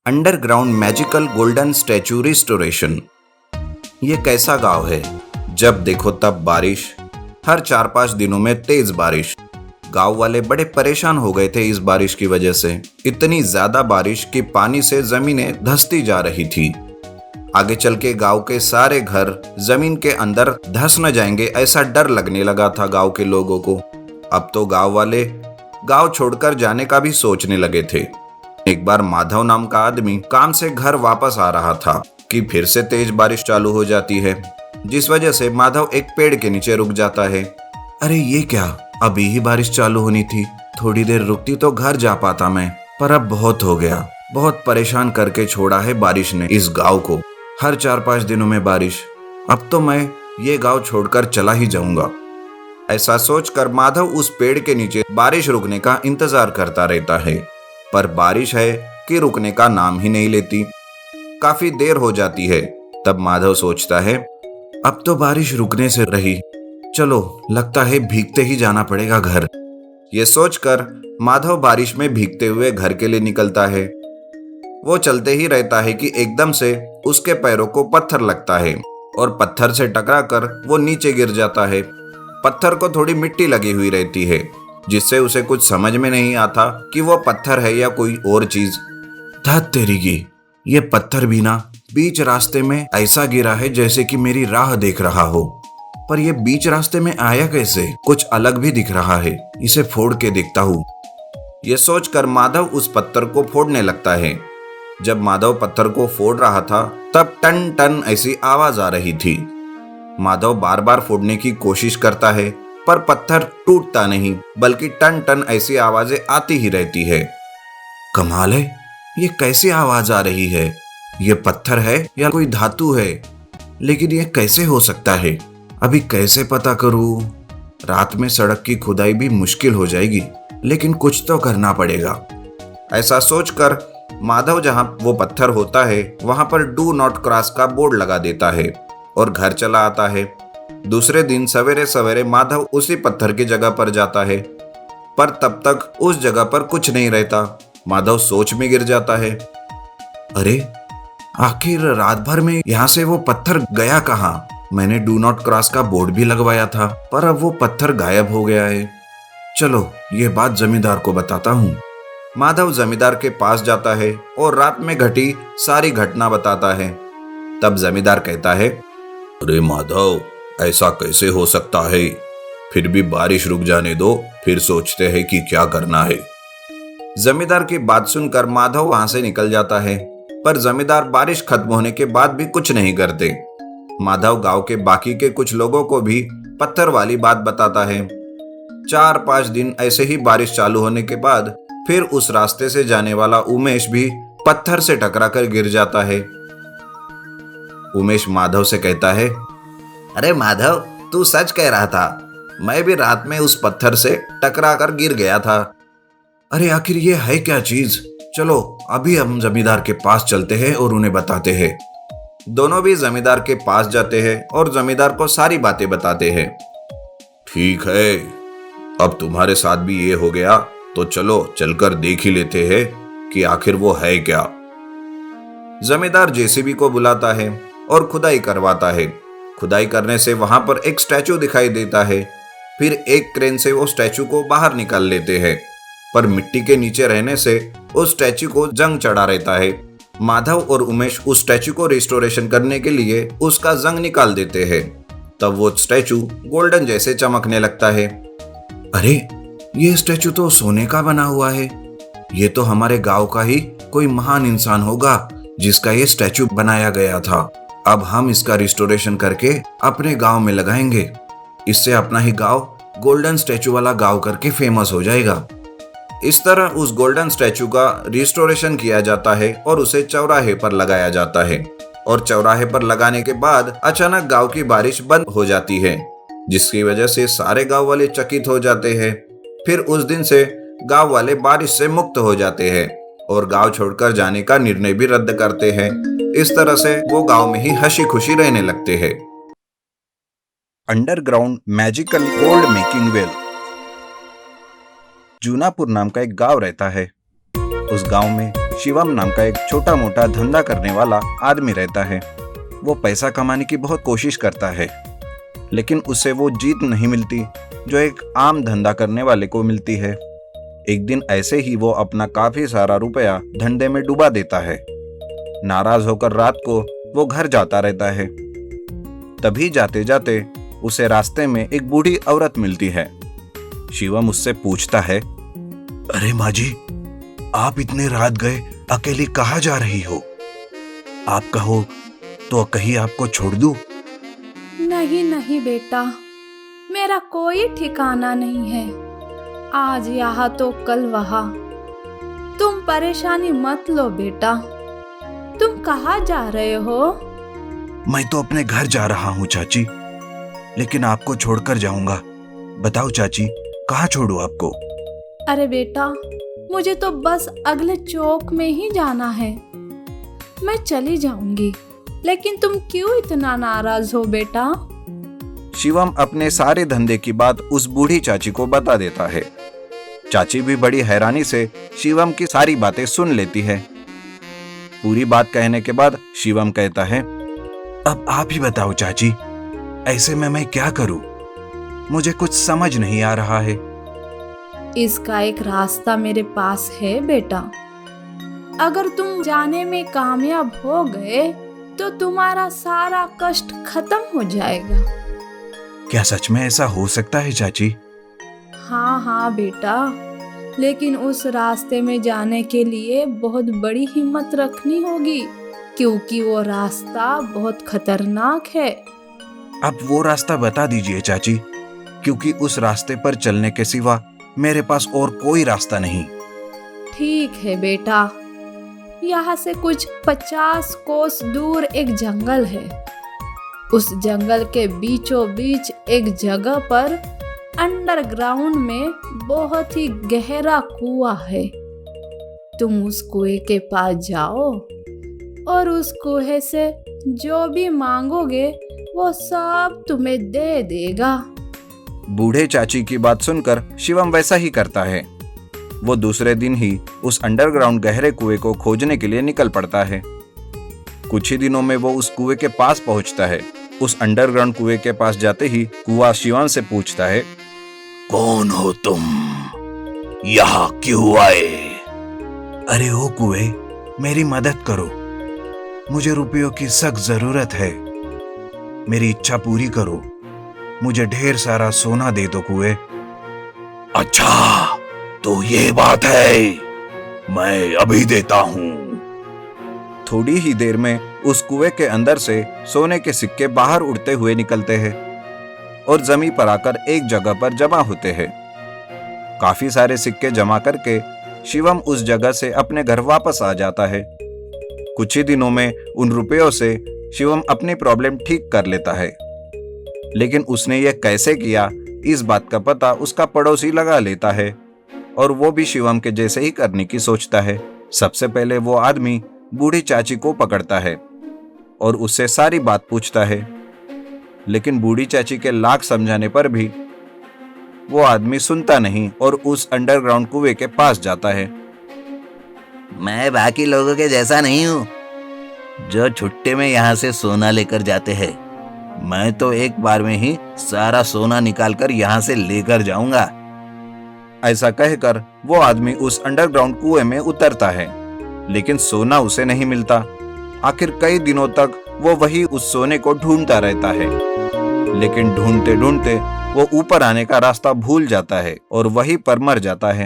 Underground magical golden statue restoration. ये कैसा गांव है, जब देखो तब बारिश, हर 4-5 दिनों में तेज बारिश। गांव वाले बड़े परेशान हो गए थे इस बारिश की वजह से। इतनी ज्यादा बारिश कि पानी से जमीनें धंसती जा रही थी। आगे चल के गांव के सारे घर जमीन के अंदर धंस न जाएंगे, ऐसा डर लगने लगा था गांव के लोगों को। अब तो गांव वाले गांव छोड़कर जाने का भी सोचने लगे थे। एक बार माधव नाम का आदमी काम से घर वापस आ रहा था कि फिर से तेज बारिश चालू हो जाती है, जिस वजह से माधव एक पेड़ के नीचे रुक जाता है। अरे ये क्या, अभी ही बारिश चालू होनी थी, थोड़ी देर रुकती तो घर जा पाता मैं, पर अब बहुत हो गया। बहुत परेशान करके छोड़ा है बारिश ने इस गांव को। हर 4-5 दिनों में बारिश, अब तो मैं ये गांव छोड़कर चला ही जाऊंगा। ऐसा सोचकर माधव उस पेड़ के नीचे बारिश रुकने का इंतजार करता रहता है, पर बारिश है कि रुकने का नाम ही नहीं लेती। काफी देर हो जाती है। तब माधव सोचता है, अब तो बारिश रुकने से रही, चलो लगता है भीगते ही जाना पड़ेगा घर। ये सोचकर माधव बारिश में भीगते हुए घर के लिए निकलता है। वो चलते ही रहता है कि एकदम से उसके पैरों को पत्थर लगता है और पत्थर से टकराकर वो नीचे गिर जाता है। पत्थर को थोड़ी मिट्टी लगी हुई रहती है, जिससे उसे कुछ समझ में नहीं आता कि वो पत्थर है या कोई और चीज। धत तेरी की, ये पत्थर भी ना बीच रास्ते में ऐसा गिरा है जैसे कि मेरी राह देख रहा हो। पर ये बीच रास्ते में आया कैसे? कुछ अलग भी दिख रहा है, इसे फोड़ के देखता हूँ। ये सोचकर माधव उस पत्थर को फोड़ने लगता है। जब माधव पत्थर को फोड़ रहा था तब टन टन ऐसी आवाज आ रही थी। माधव बार बार फोड़ने की कोशिश करता है, पर पत्थर टूटता नहीं, बल्कि टन टन ऐसी आवाजें आती ही रहती है। कमाल है, ये कैसी आवाज आ रही है? ये पत्थर है या कोई धातु है? लेकिन ये कैसे हो सकता है? अभी कैसे पता करूं? रात में सड़क की खुदाई भी मुश्किल हो जाएगी, लेकिन कुछ तो करना पड़ेगा। ऐसा सोचकर माधव जहां वो पत्थर होता है वहां पर डू नॉट क्रॉस का बोर्ड लगा देता है और घर चला आता है। दूसरे दिन सवेरे सवेरे माधव उसी पत्थर की जगह पर जाता है, पर तब तक उस जगह पर कुछ नहीं रहता। माधव सोच में गिर जाता है, अरे आखिर रात भर में यहाँ से वो पत्थर गया कहाँ? मैंने डू नॉट क्रॉस का बोर्ड भी लगवाया था, पर अब वो पत्थर गायब हो गया है। चलो ये बात जमींदार को बताता हूँ। माधव जमींदार के पास जाता है और रात में घटी सारी घटना बताता है। तब जमींदार कहता है, अरे माधव, ऐसा कैसे हो सकता है? फिर भी बारिश रुक जाने दो, फिर सोचते हैं कि क्या करना है। जमींदार की बात सुनकर माधव वहां से निकल जाता है, पर जमींदार बारिश खत्म होने के बाद भी कुछ नहीं करते। माधव गांव के बाकी के कुछ लोगों को भी पत्थर वाली बात बताता है। 4-5 दिन ऐसे ही बारिश चालू होने के बाद फिर उस रास्ते से जाने वाला उमेश भी पत्थर से टकराकर गिर जाता है। उमेश माधव से कहता है, अरे माधव, तू सच कह रहा था, मैं भी रात में उस पत्थर से टकराकर गिर गया था। अरे आखिर ये है क्या चीज? चलो अभी हम जमींदार के पास चलते हैं और उन्हें बताते हैं। दोनों भी जमींदार के पास जाते हैं और जमींदार को सारी बातें बताते हैं। ठीक है, अब तुम्हारे साथ भी ये हो गया, तो चलो चलकर देख ही लेते हैं कि आखिर वो है क्या। जमींदार जेसीबी को बुलाता है और खुदाई करवाता है। खुदाई करने से वहां पर एक स्टैचू दिखाई देता है। फिर एक क्रेन से वो स्टैचू को बाहर निकाल लेते हैं, पर मिट्टी के नीचे रहने से उस स्टैचू को जंग चढ़ा रहता है। माधव और उमेश उस स्टैचू को रिस्टोरेशन करने के लिए उसका जंग निकाल देते हैं। तब वो स्टैचू गोल्डन जैसे चमकने लगता है। अरे ये स्टैचू तो सोने का बना हुआ है। ये तो हमारे गांव का ही कोई महान इंसान होगा जिसका ये स्टैचू बनाया गया था। अब हम इसका रिस्टोरेशन करके अपने गांव में लगाएंगे। इससे अपना ही गांव गोल्डन स्टैचू वाला गांव करके फेमस हो जाएगा। इस तरह उस गोल्डन स्टैचू का रिस्टोरेशन किया जाता है और उसे चौराहे पर लगाया जाता है। और चौराहे पर लगाने के बाद अचानक गांव की बारिश बंद हो जाती है, जिसकी वजह से सारे गांव वाले चकित हो जाते हैं। फिर उस दिन से गांव वाले बारिश से मुक्त हो जाते हैं और गांव छोड़कर जाने का निर्णय भी रद्द करते हैं। इस तरह से वो गांव में ही हंसी खुशी रहने लगते हैं। Underground magical gold making well. Junapur नाम का एक गांव रहता है। उस गांव में शिवम नाम का एक छोटा मोटा धंधा करने वाला आदमी रहता है। वो पैसा कमाने की बहुत कोशिश करता है, लेकिन उसे वो जीत नहीं मिलती जो एक आम धंधा करने वाले को मिलती है। एक दिन ऐसे ही वो अपना काफी सारा रुपया धंधे में डुबा देता है। नाराज होकर रात को वो घर जाता रहता है। तभी जाते जाते उसे रास्ते में एक बूढ़ी औरत मिलती है। शिवम उससे पूछता है, अरे माँ जी, आप इतने रात गए अकेली कहाँ जा रही हो? आप कहो तो कहीं आपको छोड़ दूं? नहीं नहीं बेटा, मेरा कोई ठिकाना नहीं है। आज यहाँ तो कल वहाँ। तुम परेशानी मत लो बेटा। तुम कहाँ जा रहे हो? मैं तो अपने घर जा रहा हूँ चाची, लेकिन आपको छोड़कर जाऊंगा। बताओ चाची, कहाँ छोड़ूं आपको? अरे बेटा, मुझे तो बस अगले चौक में ही जाना है। मैं चली जाऊंगी, लेकिन तुम क्यों इतना नाराज हो बेटा? शिवम अपने सारे धंधे की बात उस बूढ़ी चाची को बता देता है। चाची भी बड़ी हैरानी से शिवम की सारी बातें सुन लेती है। पूरी बात कहने के बाद शिवम कहता है, अब आप ही बताओ चाची, ऐसे में मैं क्या करूं? मुझे कुछ समझ नहीं आ रहा है। इसका एक रास्ता मेरे पास है बेटा। अगर तुम जाने में कामयाब हो गए तो तुम्हारा सारा कष्ट खत्म हो जाएगा। क्या सच में ऐसा हो सकता है चाची? हाँ बेटा, लेकिन उस रास्ते में जाने के लिए बहुत बड़ी हिम्मत रखनी होगी, क्योंकि वो रास्ता बहुत खतरनाक है। आप वो रास्ता बता दीजिए चाची, क्योंकि उस रास्ते पर चलने के सिवा मेरे पास और कोई रास्ता नहीं। ठीक है बेटा, यहाँ से कुछ 50 कोस दूर एक जंगल है। उस जंगल के बीचों बीच एक जगह पर अंडरग्राउंड में बहुत ही गहरा कुआं है। तुम उस कुएं के पास जाओ और उस कुएं से जो भी मांगोगे वो सब तुम्हें दे देगा। बूढ़े चाची की बात सुनकर शिवम वैसा ही करता है। वो दूसरे दिन ही उस अंडरग्राउंड गहरे कुएं को खोजने के लिए निकल पड़ता है। कुछ ही दिनों में वो उस कुएं के पास पहुंचता है। उस अंडरग्राउंड कुएं के पास जाते ही कुआं शिवम से पूछता है, कौन हो तुम? यहाँ क्यों आए? अरे ओ कुएं, मेरी मदद करो। मुझे रुपयों की सख्त जरूरत है। मेरी इच्छा पूरी करो। मुझे ढेर सारा सोना दे दो कुएं। अच्छा, तो ये बात है, मैं अभी देता हूँ। थोड़ी ही देर में उस कुएं के अंदर से सोने के सिक्के बाहर उड़ते हुए निकलते हैं और जमीन पर आकर एक जगह पर जमा होते हैं। काफी सारे सिक्के जमा करके शिवम उस जगह से अपने घर वापस आ जाता है। कुछ ही दिनों में उन रुपयों से शिवम अपनी प्रॉब्लम ठीक कर लेता है, लेकिन उसने यह कैसे किया, इस बात का पता उसका पड़ोसी लगा लेता है और वो भी शिवम के जैसे ही करने की सोचता है। सबसे पहले वो आदमी बूढ़ी चाची को पकड़ता है और उससे सारी बात पूछता है, लेकिन बूढ़ी चाची के लाख समझाने पर भी वो आदमी सुनता नहीं और उस अंडरग्राउंड कुएं के पास जाता है। मैं बाकी लोगों के जैसा नहीं हूँ जो छुट्टे में यहाँ से सोना लेकर जाते हैं। मैं तो एक बार में ही सारा सोना निकालकर यहाँ से लेकर जाऊंगा। ऐसा कहकर वो आदमी उस अंडरग्राउंड कुएं में उतरता है, लेकिन सोना उसे नहीं मिलता। आखिर कई दिनों तक वो वही उस सोने को ढूंढता रहता है, लेकिन ढूंढते ढूंढते वो ऊपर आने का रास्ता भूल जाता है और वहीं पर मर जाता है।